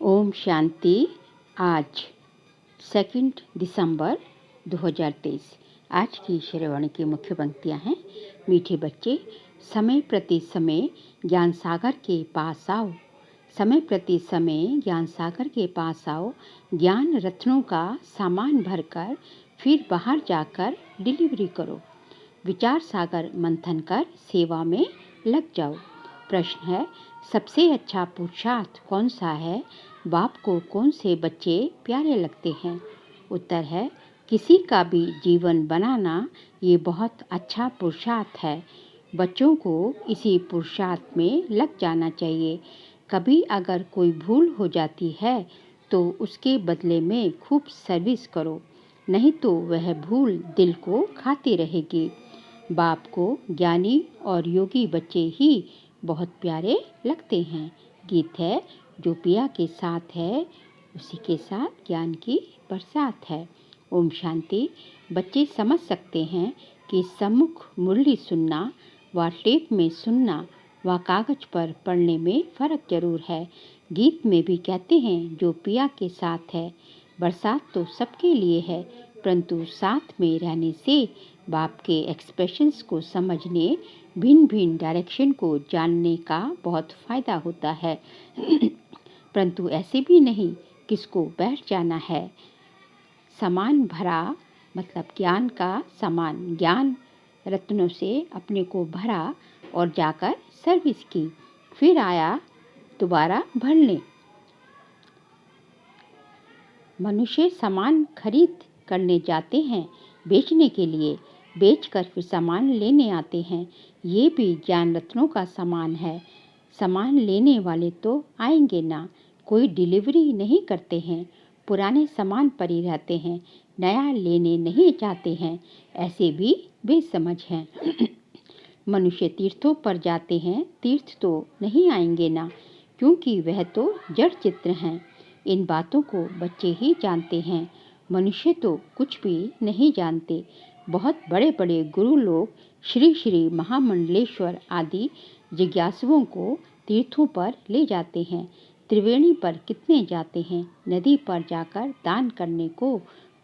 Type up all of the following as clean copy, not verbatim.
ओम शांति। आज 2 दिसंबर 2023। आज की श्रेवाणी की मुख्य पंक्तियाँ हैं। मीठे बच्चे, समय प्रति समय ज्ञान सागर के पास आओ। समय प्रति समय ज्ञान सागर के पास आओ। ज्ञान रत्नों का सामान भरकर फिर बाहर जाकर डिलीवरी करो। विचार सागर मंथन कर सेवा में लग जाओ। प्रश्न है, सबसे अच्छा पुरुषार्थ कौन सा है? बाप को कौन से बच्चे प्यारे लगते हैं? उत्तर है, किसी का भी जीवन बनाना ये बहुत अच्छा पुरुषार्थ है। बच्चों को इसी पुरुषार्थ में लग जाना चाहिए। कभी अगर कोई भूल हो जाती है तो उसके बदले में खूब सर्विस करो, नहीं तो वह भूल दिल को खाती रहेगी। बाप को ज्ञानी और योगी बच्चे ही बहुत प्यारे लगते हैं। गीत है, जो पिया के साथ है उसी के साथ ज्ञान की बरसात है। ओम शांति। बच्चे समझ सकते हैं कि सम्मुख मुरली सुनना व टेप में सुनना व कागज पर पढ़ने में फ़र्क जरूर है। गीत में भी कहते हैं, जो पिया के साथ है। बरसात तो सबके लिए है, परंतु साथ में रहने से बाप के एक्सप्रेशंस को समझने, भिन्न भिन्न डायरेक्शन को जानने का बहुत फ़ायदा होता है। परंतु ऐसे भी नहीं किसको बैठ जाना है। सामान भरा मतलब ज्ञान का सामान, ज्ञान रत्नों से अपने को भरा और जाकर सर्विस की, फिर आया दोबारा भरने। मनुष्य सामान खरीद करने जाते हैं बेचने के लिए, बेचकर फिर सामान लेने आते हैं। ये भी ज्ञान रत्नों का सामान है। सामान लेने वाले तो आएंगे ना, कोई डिलीवरी नहीं करते हैं। पुराने सामान पर ही रहते हैं, नया लेने नहीं चाहते हैं। ऐसे भी बेसमझ हैं। मनुष्य तीर्थों पर जाते हैं, तीर्थ तो नहीं आएंगे ना, क्योंकि वह तो जड़ चित्र हैं। इन बातों को बच्चे ही जानते हैं। मनुष्य तो कुछ भी नहीं जानते। बहुत बड़े बड़े गुरु लोग श्री श्री महामंडलेश्वर आदि जिज्ञासुओं को तीर्थों पर ले जाते हैं। त्रिवेणी पर कितने जाते हैं, नदी पर जाकर दान करने को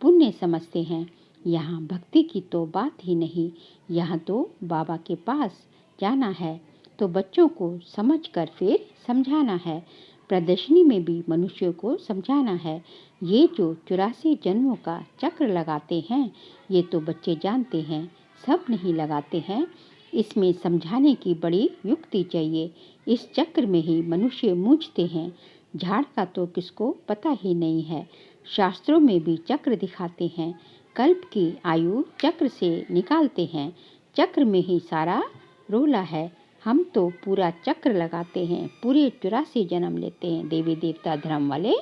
पुण्य समझते हैं। यहाँ भक्ति की तो बात ही नहीं, यहाँ तो बाबा के पास जाना है, तो बच्चों को समझकर फिर समझाना है। प्रदर्शनी में भी मनुष्यों को समझाना है। ये जो 84 जन्मों का चक्र लगाते हैं, ये तो बच्चे जानते हैं, सब नहीं लगाते हैं। इसमें समझाने की बड़ी युक्ति चाहिए। इस चक्र में ही मनुष्य मूझते हैं। झाड़ का तो किसको पता ही नहीं है। शास्त्रों में भी चक्र दिखाते हैं। कल्प की आयु चक्र से निकालते हैं। चक्र में ही सारा रोला है। हम तो पूरा चक्र लगाते हैं, पूरे 84 जन्म लेते हैं। देवी देवता धर्म वाले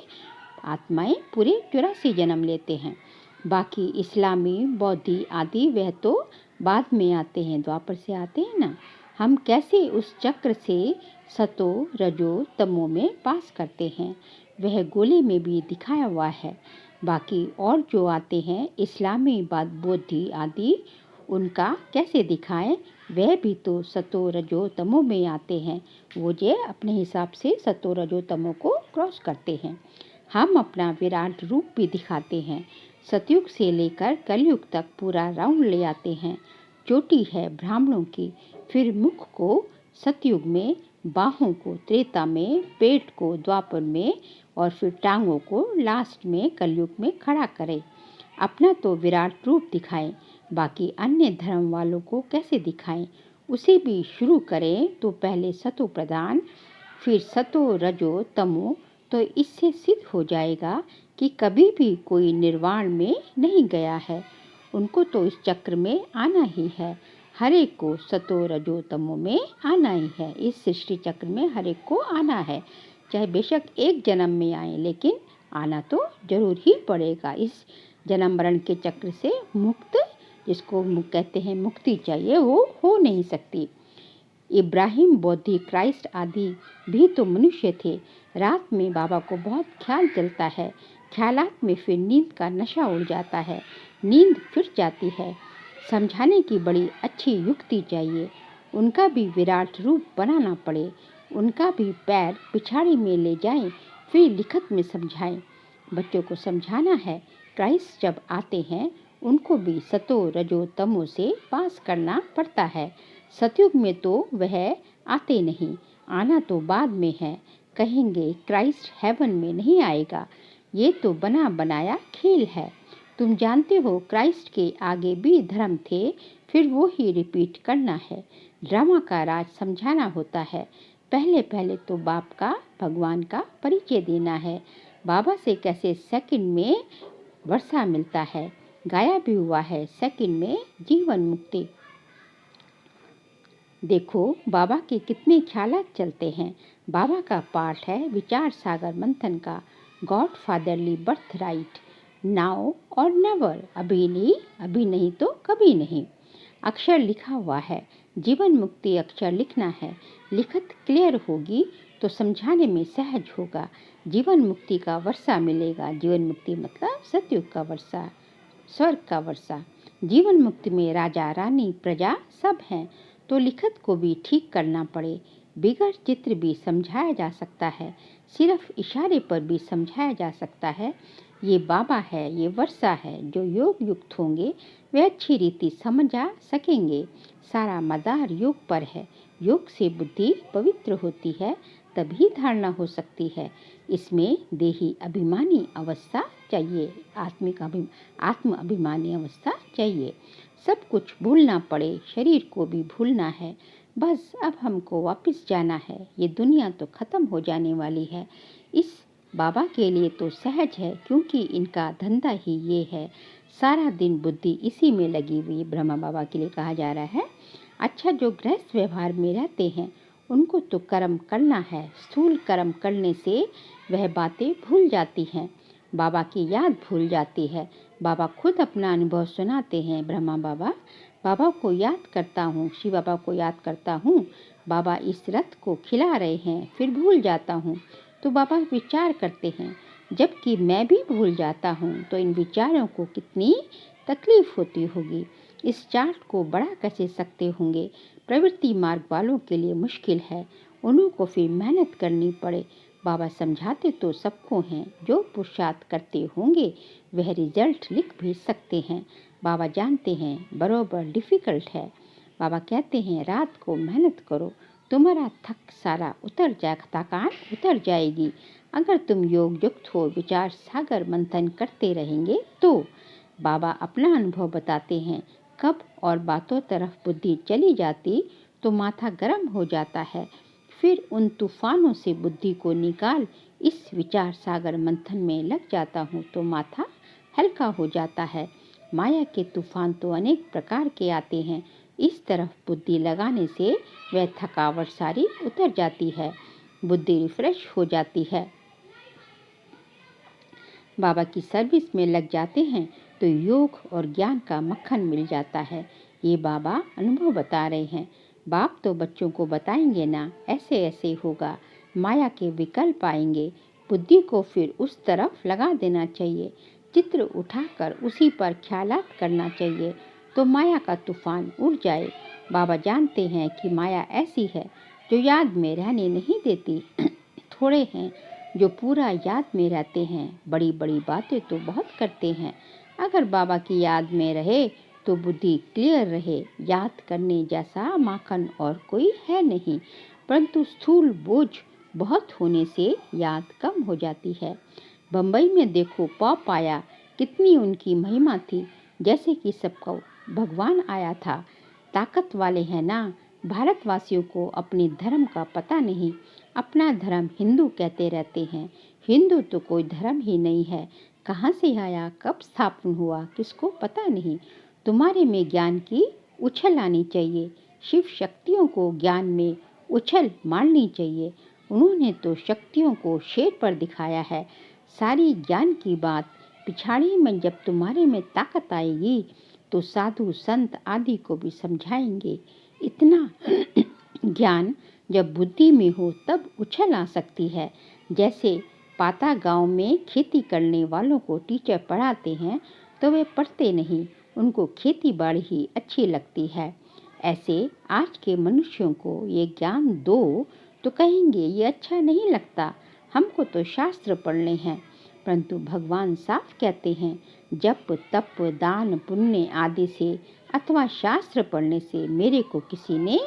आत्माएं पूरे 84 जन्म लेते हैं। बाकी इस्लामी, बौद्धि आदि वह तो बाद में आते हैं, द्वापर से आते हैं ना। हम कैसे उस चक्र से सतो रजो तमो में पास करते हैं, वह गोले में भी दिखाया हुआ है। बाकी और जो आते हैं इस्लामी, बौद्धि आदि, उनका कैसे दिखाएं? वह भी तो सतो रजो तमो में आते हैं। वो जे अपने हिसाब से सतो रजो तमो को क्रॉस करते हैं। हम अपना विराट रूप भी दिखाते हैं। सतयुग से लेकर कलयुग तक पूरा राउंड ले आते हैं। चोटी है ब्राह्मणों की, फिर मुख को सतयुग में, बाहों को त्रेता में, पेट को द्वापर में और फिर टांगों को लास्ट में कलयुग में खड़ा करें। अपना तो विराट रूप दिखाएं, बाकी अन्य धर्म वालों को कैसे दिखाएं, उसे भी शुरू करें। तो पहले सतो प्रधान, फिर सतो रजो तमो, तो इससे सिद्ध हो जाएगा कि कभी भी कोई निर्वाण में नहीं गया है। उनको तो इस चक्र में आना ही है। हर एक को सतो रजो तमो में आना ही है। इस सृष्टि चक्र में हर एक को आना है, चाहे बेशक एक जन्म में आए, लेकिन आना तो जरूर ही पड़ेगा। इस जन्म मरण के चक्र से मुक्त, जिसको कहते हैं मुक्ति चाहिए, वो हो नहीं सकती। इब्राहिम, बौद्धि, क्राइस्ट आदि भी तो मनुष्य थे। रात में बाबा को बहुत ख्याल चलता है। ख्यालात में फिर नींद का नशा उड़ जाता है, नींद फिर जाती है। समझाने की बड़ी अच्छी युक्ति चाहिए। उनका भी विराट रूप बनाना पड़े, उनका भी पैर पिछाड़ी में ले जाएं, फिर लिखत में समझाएं। बच्चों को समझाना है क्राइस्ट जब आते हैं उनको भी सतो रजो तमो से पास करना पड़ता है। सतयुग में तो वह आते नहीं, आना तो बाद में है। कहेंगे क्राइस्ट हेवन में नहीं आएगा, ये तो बना बनाया खेल है। तुम जानते हो क्राइस्ट के आगे भी धर्म थे, फिर वो ही रिपीट करना है। ड्रामा का राज समझाना होता है। पहले पहले तो बाप का भगवान का परिचय देना है। बाबा से कैसे सेकंड में वर्षा मिलता है, गाया भी हुआ है सेकंड में जीवन मुक्ति। देखो बाबा के कितने ख्यालात चलते हैं। बाबा का पाठ है विचार सागर मंथन का, God fatherly birth right, now और नेवर, अभी नहीं तो कभी नहीं। अक्षर लिखा हुआ है, जीवन मुक्ति अक्षर लिखना है। लिखत क्लियर होगी तो समझाने में सहज होगा। जीवन मुक्ति का वर्षा मिलेगा। जीवन मुक्ति मतलब सतयुग का वर्षा, स्वर्ग का वर्षा। जीवन मुक्ति में राजा रानी प्रजा सब हैं, तो लिखत को भी ठीक करना पड़े। बिगड़ चित्र भी समझाया जा सकता है, सिर्फ इशारे पर भी समझाया जा सकता है। ये बाबा है, ये वर्षा है। जो योग युक्त होंगे वे अच्छी रीति समझ आ सकेंगे। सारा मदार योग पर है। योग से बुद्धि पवित्र होती है, तभी धारणा हो सकती है। इसमें देही अभिमानी अवस्था चाहिए, आत्म अभिमानी अवस्था चाहिए। सब कुछ भूलना पड़े, शरीर को भी भूलना है। बस अब हमको वापस जाना है। ये दुनिया तो खत्म हो जाने वाली है। इस बाबा के लिए तो सहज है, क्योंकि इनका धंधा ही ये है। सारा दिन बुद्धि इसी में लगी हुई। ब्रह्मा बाबा के लिए कहा जा रहा है। अच्छा, जो गृहस्थ व्यवहार में रहते हैं उनको तो कर्म करना है। स्थूल कर्म करने से वह बातें भूल जाती हैं, बाबा की याद भूल जाती है। बाबा खुद अपना अनुभव सुनाते हैं। ब्रह्मा बाबा, बाबा को याद करता हूँ, शिव बाबा को याद करता हूँ, बाबा इस रथ को खिला रहे हैं, फिर भूल जाता हूँ। तो बाबा विचार करते हैं, जबकि मैं भी भूल जाता हूँ, तो इन विचारों को कितनी तकलीफ होती होगी। इस चार्ट को बड़ा कैसे सकते होंगे। प्रवृत्ति मार्ग वालों के लिए मुश्किल है, उन्हों को फिर मेहनत करनी पड़े। बाबा समझाते तो सबको हैं, जो पुरुषार्थ करते होंगे वह रिजल्ट लिख भी सकते हैं। बाबा जानते हैं बरोबर डिफ़िकल्ट है। बाबा कहते हैं रात को मेहनत करो, तुम्हारा थकान उतर जाएगी। अगर तुम योग युक्त हो, विचार सागर मंथन करते रहेंगे तो। बाबा अपना अनुभव बताते हैं, कब और बातों तरफ बुद्धि चली जाती तो माथा गर्म हो जाता है। फिर उन तूफानों से बुद्धि को निकाल इस विचार सागर मंथन में लग जाता हूँ तो माथा हल्का हो जाता है। माया के तूफान तो अनेक प्रकार के आते हैं, इस तरफ बुद्धि लगाने से वह थकावट सारी उतर जाती है, बुद्धि रिफ्रेश हो जाती है। बाबा की सर्विस में लग जाते हैं तो योग और ज्ञान का मक्खन मिल जाता है। ये बाबा अनुभव बता रहे हैं। बाप तो बच्चों को बताएंगे ना, ऐसे ऐसे होगा, माया के विकल्प आएंगे। बुद्धि को फिर उस तरफ लगा देना चाहिए, चित्र उठाकर उसी पर ख्यालात करना चाहिए, तो माया का तूफान उड़ जाए। बाबा जानते हैं कि माया ऐसी है जो याद में रहने नहीं देती। थोड़े हैं जो पूरा याद में रहते हैं, बड़ी बड़ी बातें तो बहुत करते हैं। अगर बाबा की याद में रहे तो बुद्धि क्लियर रहे। याद करने जैसा माखन और कोई है नहीं, परंतु स्थूल बोझ बहुत होने से याद कम हो जाती है। बम्बई में देखो पॉप आया, कितनी उनकी महिमा थी, जैसे कि सबको भगवान आया था। ताकत वाले हैं ना। भारतवासियों को अपने धर्म का पता नहीं, अपना धर्म हिंदू कहते रहते हैं। हिंदू तो कोई धर्म ही नहीं है, कहाँ से आया, कब स्थापन हुआ, किसको पता नहीं। तुम्हारे में ज्ञान की उछल आनी चाहिए। शिव शक्तियों को ज्ञान में उछल मारनी चाहिए। उन्होंने तो शक्तियों को शेर पर दिखाया है। सारी ज्ञान की बात पिछाड़ी में जब तुम्हारे में ताकत आएगी तो साधु संत आदि को भी समझाएंगे। इतना ज्ञान जब बुद्धि में हो तब उछल आ सकती है। जैसे पाता गांव में खेती करने वालों को टीचर पढ़ाते हैं तो वे पढ़ते नहीं, उनको खेती बाड़ी ही अच्छी लगती है। ऐसे आज के मनुष्यों को ये ज्ञान दो तो कहेंगे ये अच्छा नहीं लगता, हमको तो शास्त्र पढ़ने हैं, परंतु भगवान साफ कहते हैं, जप तप दान पुण्य आदि से अथवा शास्त्र पढ़ने से मेरे को किसी ने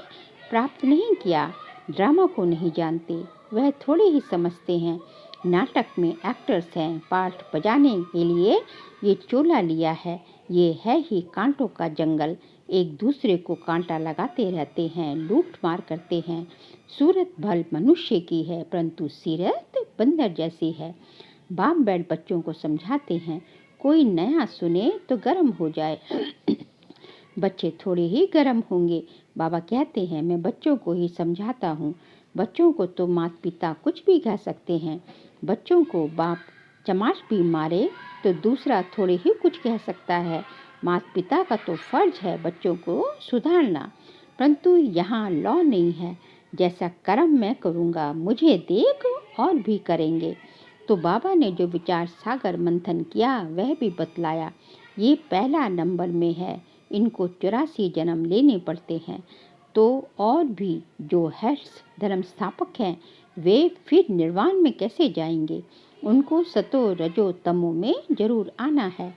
प्राप्त नहीं किया। ड्रामा को नहीं जानते, वह थोड़े ही समझते हैं। नाटक में एक्टर्स हैं, पाठ बजाने के लिए ये चोला लिया है। ये है ही कांटों का जंगल, एक दूसरे को कांटा लगाते रहते हैं, लूट मार करते हैं। सूरत भल मनुष्य की है, परंतु सीरत बंदर जैसी है। बाप बैठ बच्चों को समझाते हैं, कोई नया सुने तो गर्म हो जाए। बच्चे थोड़े ही गर्म होंगे। बाबा कहते हैं, मैं बच्चों को ही समझाता हूँ। बच्चों को तो माता पिता कुछ भी कह सकते हैं। बच्चों को बाप चमाट भी मारे तो दूसरा थोड़े ही कुछ कह सकता है। माता पिता का तो फर्ज है बच्चों को सुधारना, परंतु यहाँ लॉ नहीं है। जैसा कर्म मैं करूँगा, मुझे देख और भी करेंगे। तो बाबा ने जो विचार सागर मंथन किया वह भी बतलाया। ये पहला नंबर में है, इनको 84 जन्म लेने पड़ते हैं। तो और भी जो हेड्स धर्म स्थापक हैं, वे फिर निर्वाण में कैसे जाएंगे? उनको सतो रजो तमो में जरूर आना है।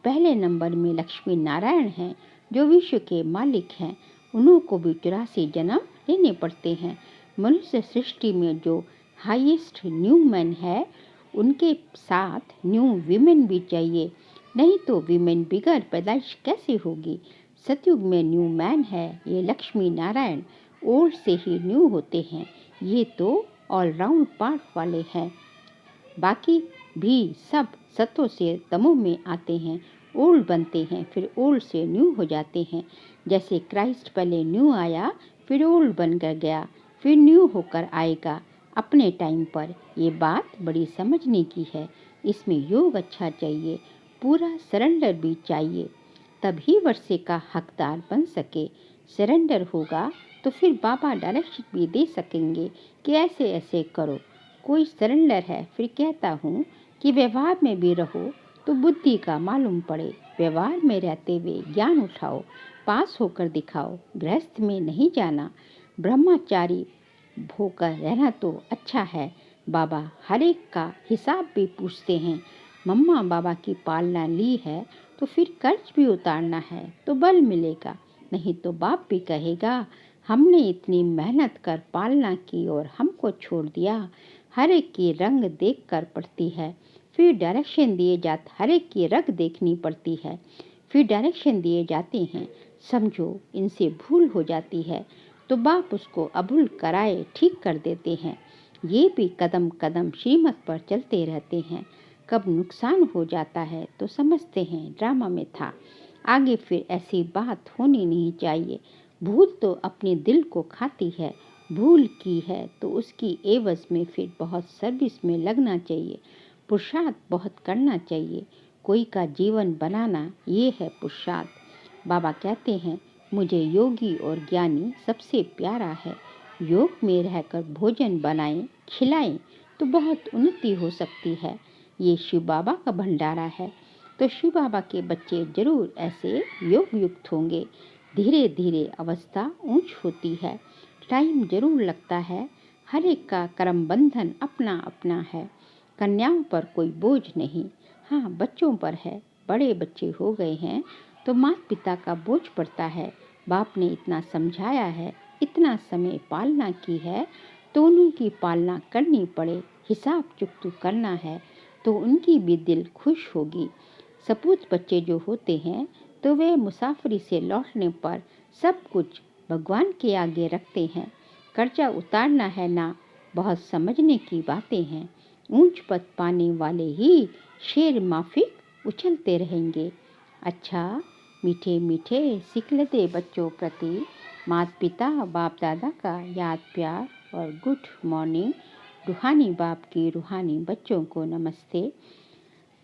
पहले नंबर में लक्ष्मी नारायण हैं, जो विश्व के मालिक हैं। उन्हों को भी 84 जन्म लेने पड़ते हैं। मनुष्य सृष्टि में जो हाईएस्ट न्यू मैन है, उनके साथ न्यू वीमेन भी चाहिए, नहीं तो वीमेन बिगर पैदाइश कैसे होगी? सतयुग में न्यू मैन है, ये लक्ष्मी नारायण ओल्ड से ही न्यू होते हैं। ये तो ऑलराउंड पार्ट वाले हैं। बाकी भी सब सतों से तमों में आते हैं, ओल्ड बनते हैं, फिर ओल्ड से न्यू हो जाते हैं। जैसे क्राइस्ट पहले न्यू आया, फिर ओल्ड बन कर गया, फिर न्यू होकर आएगा अपने टाइम पर। ये बात बड़ी समझने की है। इसमें योग अच्छा चाहिए, पूरा सरेंडर भी चाहिए, तभी वर्षे का हकदार बन सके। सरेंडर होगा तो फिर बाबा डायरेक्शन भी दे सकेंगे कि ऐसे ऐसे करो। कोई सरेंडर है, फिर कहता हूँ कि व्यवहार में भी रहो तो बुद्धि का मालूम पड़े। व्यवहार में रहते हुए ज्ञान उठाओ, पास होकर दिखाओ। गृहस्थ में नहीं जाना, ब्रह्मचारी होकर रहना तो अच्छा है। बाबा हर एक का हिसाब भी पूछते हैं। मम्मा बाबा की पालना ली है तो फिर कर्ज भी उतारना है तो बल मिलेगा, नहीं तो बाप भी कहेगा हमने इतनी मेहनत कर पालना की और हमको छोड़ दिया। हर एक की रंग देख कर पड़ती है, फिर डायरेक्शन दिए जाते। हर एक की रंग देखनी पड़ती है, फिर डायरेक्शन दिए जाते हैं। समझो इनसे भूल हो जाती है तो बाप उसको अभूल कराए ठीक कर देते हैं। ये भी कदम कदम श्रीमत पर चलते रहते हैं। कब नुकसान हो जाता है तो समझते हैं ड्रामा में था, आगे फिर ऐसी बात होनी नहीं चाहिए। भूल तो अपने दिल को खाती है, भूल की है तो उसकी एवज में फिर बहुत सर्विस में लगना चाहिए, पुरुषार्थ बहुत करना चाहिए। कोई का जीवन बनाना ये है पुरुषार्थ। बाबा कहते हैं, मुझे योगी और ज्ञानी सबसे प्यारा है। योग में रहकर भोजन बनाएं, खिलाएं तो बहुत उन्नति हो सकती है। ये शिव बाबा का भंडारा है, तो शिव बाबा के बच्चे जरूर ऐसे योग युक्त होंगे। धीरे धीरे अवस्था ऊंच होती है, टाइम जरूर लगता है। हर एक का कर्म बंधन अपना अपना है। कन्याओं पर कोई बोझ नहीं, हाँ बच्चों पर है। बड़े बच्चे हो गए हैं तो माता पिता का बोझ पड़ता है। बाप ने इतना समझाया है, इतना समय पालना की है तो उनकी पालना करनी पड़े। हिसाब चुकतू करना है तो उनकी भी दिल खुश होगी। सपूत बच्चे जो होते हैं तो वे मुसाफरी से लौटने पर सब कुछ भगवान के आगे रखते हैं। कर्जा उतारना है ना, बहुत समझने की बातें हैं। ऊंच पद पाने वाले ही शेर माफिक उछलते रहेंगे। अच्छा, मीठे मीठे सिकलते बच्चों प्रति माता पिता बाप दादा का याद प्यार और गुड मॉर्निंग। रूहानी बाप की रूहानी बच्चों को नमस्ते।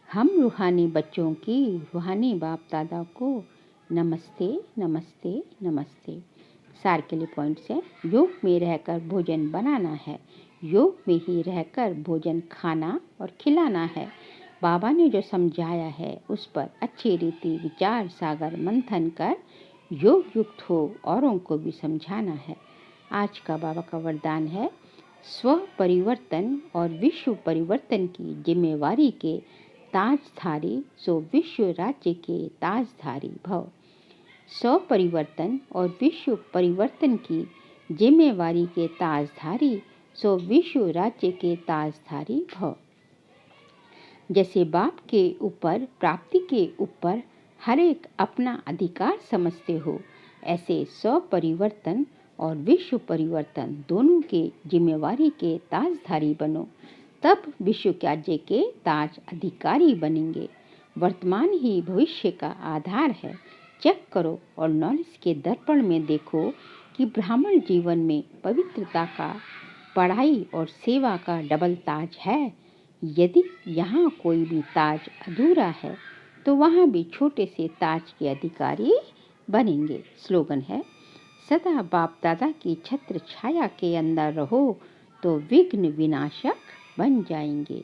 हम रूहानी बच्चों की रूहानी बाप दादा को नमस्ते नमस्ते नमस्ते। सार के लिए पॉइंट्स है, योग में रहकर भोजन बनाना है, योग में ही रहकर भोजन खाना और खिलाना है। बाबा ने जो समझाया है उस पर अच्छी रीति विचार सागर मंथन कर योग युक्त हो औरों को भी समझाना है। आज का बाबा का वरदान है, स्व परिवर्तन और विश्व परिवर्तन की जिम्मेवारी के ताजधारी सो विश्व राज्य के ताजधारी भव। स्व परिवर्तन और विश्व परिवर्तन की जिम्मेवारी के ताजधारी सो विश्व राज्य के ताजधारी भव। जैसे बाप के ऊपर प्राप्ति के ऊपर हर एक अपना अधिकार समझते हो, ऐसे स्व परिवर्तन और विश्व परिवर्तन दोनों के जिम्मेवारी के ताजधारी बनो, तब विश्व राज्य के ताज अधिकारी बनेंगे। वर्तमान ही भविष्य का आधार है। चेक करो और नॉलेज के दर्पण में देखो कि ब्राह्मण जीवन में पवित्रता का, पढ़ाई और सेवा का डबल ताज है। यदि यहाँ कोई भी ताज अधूरा है तो वहाँ भी छोटे से ताज के अधिकारी बनेंगे। स्लोगन है, सदा बाप दादा की छत्र छाया के अंदर रहो तो विघ्न विनाशक बन जाएंगे।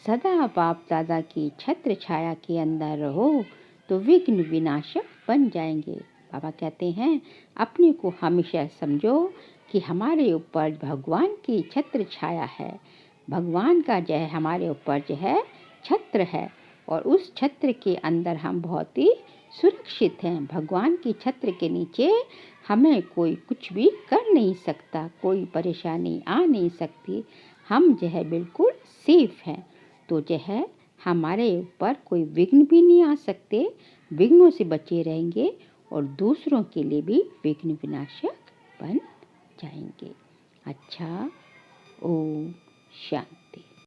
सदा बाप दादा की छत्र छाया के अंदर रहो तो विघ्न विनाशक बन जाएंगे। बाबा कहते हैं, अपने को हमेशा समझो कि हमारे ऊपर भगवान की छत्र छाया है। भगवान का जो है हमारे ऊपर जो है छत्र है और उस छत्र के अंदर हम बहुत ही सुरक्षित हैं। भगवान की छत्र के नीचे हमें कोई कुछ भी कर नहीं सकता, कोई परेशानी आ नहीं सकती। हम जो है बिल्कुल सेफ हैं। तो जो है हमारे ऊपर कोई विघ्न भी नहीं आ सकते। विघ्नों से बचे रहेंगे और दूसरों के लिए भी विघ्न विनाशक बन जाएंगे। अच्छा, ओम शांति।